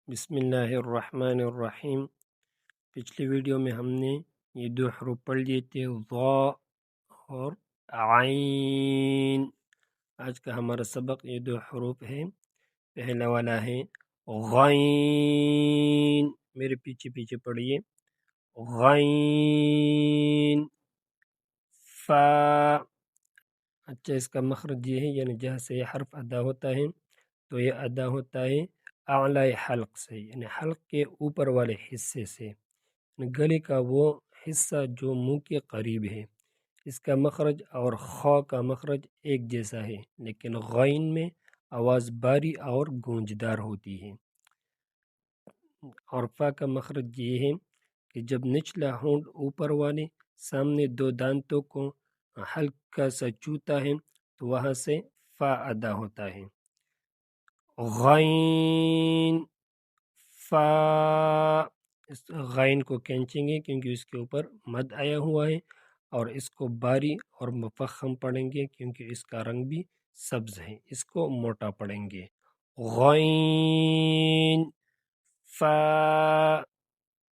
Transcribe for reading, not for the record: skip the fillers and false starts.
بسم اللہ الرحمن الرحیم۔ پچھلی ویڈیو میں ہم نے یہ دو حروف پڑھ لیے تھے، ضا اور عین۔ آج کا ہمارا سبق یہ دو حروف ہے۔ پہلا والا ہے غین، میرے پیچھے پیچھے پڑھیے، غین فا۔ اچھا، اس کا مخرج یہ ہے، یعنی جہاں سے یہ حرف ادا ہوتا ہے تو یہ ادا ہوتا ہے اعلی حلق سے، یعنی حلق کے اوپر والے حصے سے، یعنی گلے کا وہ حصہ جو منہ کے قریب ہے۔ اس کا مخرج اور خا کا مخرج ایک جیسا ہے، لیکن غین میں آواز باری اور گونجدار ہوتی ہے، اور فا کا مخرج یہ ہے کہ جب نچلا ہونٹ اوپر والے سامنے دو دانتوں کو ہلکا سا چوتا ہے تو وہاں سے فا ادا ہوتا ہے۔ غین فا، اس غین کو کھینچیں گے کیونکہ اس کے اوپر مد آیا ہوا ہے، اور اس کو باری اور مفخم پڑھیں گے کیونکہ اس کا رنگ بھی سبز ہے، اس کو موٹا پڑھیں گے۔ غین فا